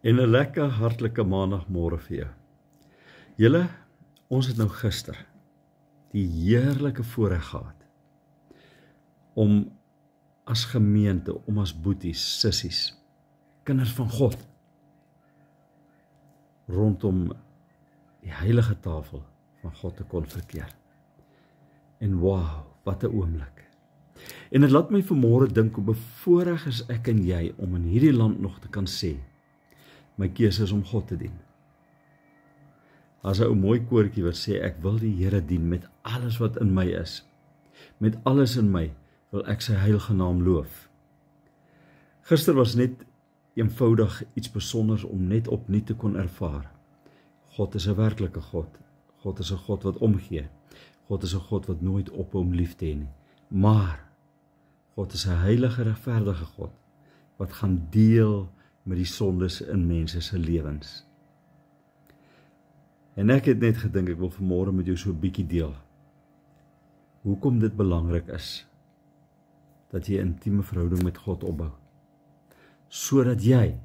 En 'n lekker hartlike maandagmôre vir jou. Julle, ons het nou gister die heerlike voorreg gehad om as gemeente, om as boeties, sissies, kinders van God, rondom die heilige tafel van God te kon verkeer. En wow, wat 'n oomblik. En dit laat my vanmôre dink hoe bevoorreg is ek en jy om in hierdie land nog te kan sê, my keuse is om God te dien. As 'n ou mooi koortjie wat sê, ek wil die Here dien met alles wat in my is. Met alles in my wil ek sy heilige naam loof. Gister was net eenvoudig iets besonders om net opnuut te kon ervaar. God is 'n werklike God. God is 'n God wat omgee. God is 'n God wat nooit ophou om lief te hê nie. Maar God is 'n heilige, regverdige God wat gaan deel met die sondes in mense se lewens. En ek het net gedink, ek wil vanmôre met jou so 'n bietjie deel. Hoekom dit belangrik is dat jy 'n intieme verhouding met God opbou, sodat jy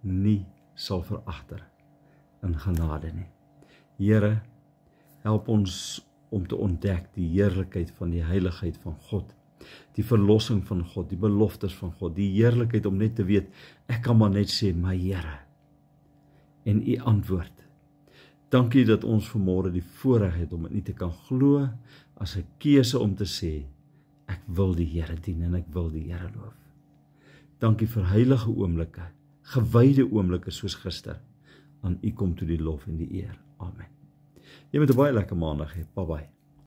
nie sal veragter in genade nie. Here, help ons om te ontdek die heerlikheid van die heiligheid van God, die verlossing van God, die beloftes van God, die heerlikheid om net te weet, ek kan maar net sê, my Here, en U antwoord. Dankie dat ons vanmôre die voorreg het om dit nie te kan glo, as 'n keuse om te sê, ek wil die Here dien en ek wil die Here loof. Dankie vir heilige oomblikke, gewyde oomblikke soos gister. Aan U kom toe die lof en die eer. Amen. Jy moet 'n baie lekker maandag hê. Bye bye.